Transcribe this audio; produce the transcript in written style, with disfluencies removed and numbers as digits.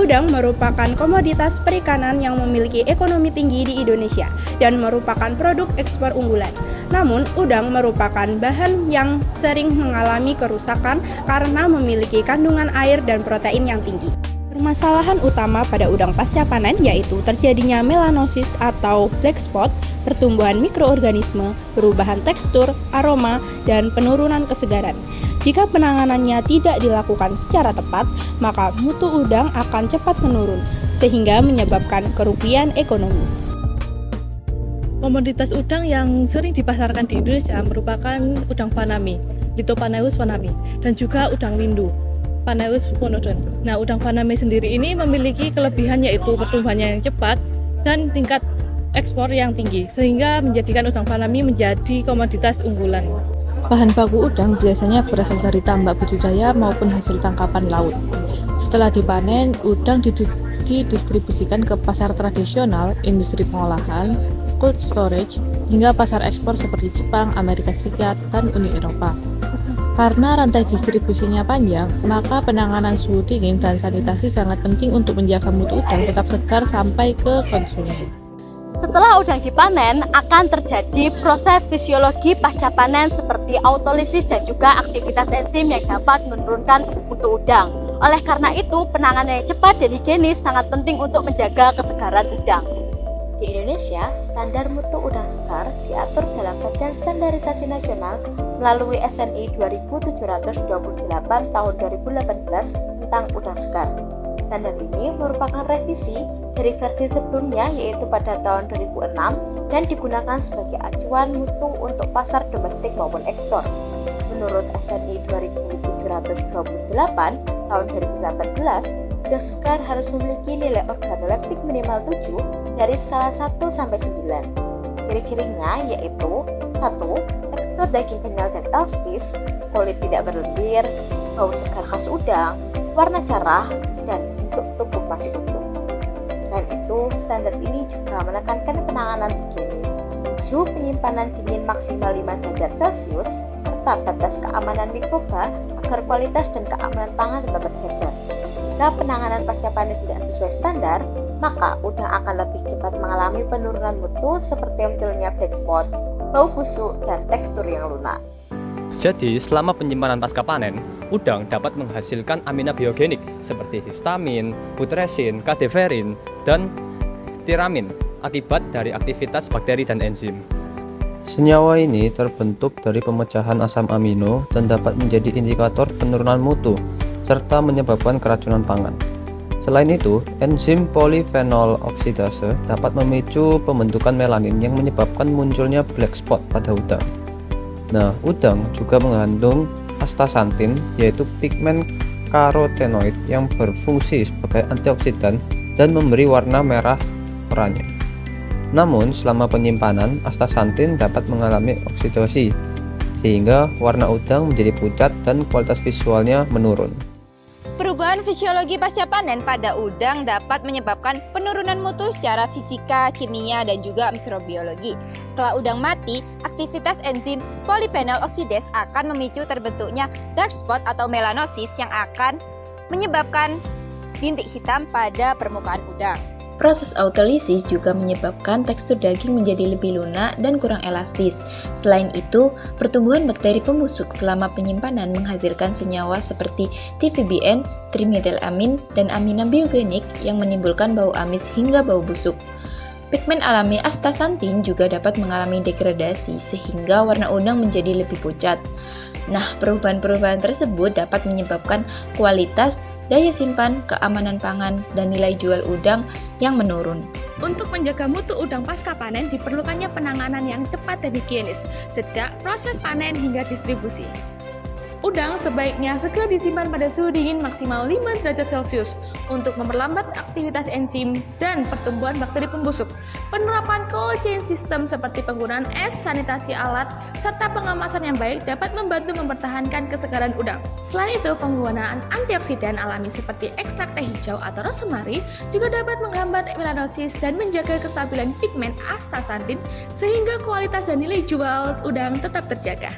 Udang merupakan komoditas perikanan yang memiliki ekonomi tinggi di Indonesia dan merupakan produk ekspor unggulan. Namun, udang merupakan bahan yang sering mengalami kerusakan karena memiliki kandungan air dan protein yang tinggi. Permasalahan utama pada udang pasca panen yaitu terjadinya melanosis atau black spot, pertumbuhan mikroorganisme, perubahan tekstur, aroma, dan penurunan kesegaran. Jika penanganannya tidak dilakukan secara tepat, maka mutu udang akan cepat menurun, sehingga menyebabkan kerugian ekonomi. Komoditas udang yang sering dipasarkan di Indonesia merupakan udang fanami, Lithopaneus fanami, dan juga udang windu, Paneus phonodonthe. Nah, udang fanami sendiri ini memiliki kelebihan yaitu pertumbuhannya yang cepat dan tingkat ekspor yang tinggi, sehingga menjadikan udang fanami menjadi komoditas unggulan. Bahan baku udang biasanya berasal dari tambak budidaya maupun hasil tangkapan laut. Setelah dipanen, udang didistribusikan ke pasar tradisional, industri pengolahan, cold storage, hingga pasar ekspor seperti Jepang, Amerika Serikat, dan Uni Eropa. Karena rantai distribusinya panjang, maka penanganan suhu dingin dan sanitasi sangat penting untuk menjaga mutu udang tetap segar sampai ke konsumen. Setelah udang dipanen, akan terjadi proses fisiologi pasca panen seperti autolisis dan juga aktivitas enzim yang dapat menurunkan mutu udang. Oleh karena itu, penanganan yang cepat dan higienis sangat penting untuk menjaga kesegaran udang. Di Indonesia, standar mutu udang segar diatur dalam Badan Standarisasi Nasional melalui SNI 2728 tahun 2018 tentang udang segar. Standar ini merupakan revisi dari versi sebelumnya yaitu pada tahun 2006 dan digunakan sebagai acuan mutu untuk pasar domestik maupun ekspor. Menurut SNI 2728 tahun 2018, udang segar harus memiliki nilai organoleptik minimal 7 dari skala 1 sampai 9. Ciri-cirinya yaitu 1. Tekstur daging kenyal dan elastis, kulit tidak berlendir, bau segar khas udang, warna cerah, dan bentuk tubuh masih utuh. Selain itu, standar ini juga menekankan penanganan higienis, suhu penyimpanan dingin maksimal 5 derajat Celcius, serta batas keamanan mikroba agar kualitas dan keamanan pangan tetap terjaga. Jika penanganan pasca panen tidak sesuai standar, maka udang akan lebih cepat mengalami penurunan mutu seperti munculnya black spot, bau busuk, dan tekstur yang lunak. Jadi, selama penyimpanan pasca panen, udang dapat menghasilkan amina biogenik seperti histamin, putresin, kadeverin, dan tiramin akibat dari aktivitas bakteri dan enzim. Senyawa ini terbentuk dari pemecahan asam amino dan dapat menjadi indikator penurunan mutu serta menyebabkan keracunan pangan. Selain itu, enzim polifenol oksidase dapat memicu pembentukan melanin yang menyebabkan munculnya black spot pada udang. Nah, udang juga mengandung astaxanthin, yaitu pigmen karotenoid yang berfungsi sebagai antioksidan dan memberi warna merah oranye. Namun, selama penyimpanan, astaxanthin dapat mengalami oksidosi, sehingga warna udang menjadi pucat dan kualitas visualnya menurun. Perubahan fisiologi pasca panen pada udang dapat menyebabkan penurunan mutu secara fisika, kimia, dan juga mikrobiologi. Setelah udang mati, aktivitas enzim polyphenol oxidase akan memicu terbentuknya dark spot atau melanosis yang akan menyebabkan bintik hitam pada permukaan udang. Proses autolisis juga menyebabkan tekstur daging menjadi lebih lunak dan kurang elastis. Selain itu, pertumbuhan bakteri pembusuk selama penyimpanan menghasilkan senyawa seperti TVBN, trimethylamin, dan amina biogenik yang menimbulkan bau amis hingga bau busuk. Pigmen alami astaxanthin juga dapat mengalami degradasi sehingga warna udang menjadi lebih pucat. Nah, perubahan-perubahan tersebut dapat menyebabkan kualitas, daya simpan, keamanan pangan, dan nilai jual udang yang menurun. Untuk menjaga mutu udang pasca panen diperlukannya penanganan yang cepat dan higienis sejak proses panen hingga distribusi. Udang sebaiknya segera disimpan pada suhu dingin maksimal 5 derajat Celcius untuk memperlambat aktivitas enzim dan pertumbuhan bakteri pembusuk. Penerapan cold chain system seperti penggunaan es, sanitasi alat, serta pengemasan yang baik dapat membantu mempertahankan kesegaran udang. Selain itu, penggunaan antioksidan alami seperti ekstrak teh hijau atau rosemary juga dapat menghambat melanosis dan menjaga kestabilan pigmen astaxanthin sehingga kualitas dan nilai jual udang tetap terjaga.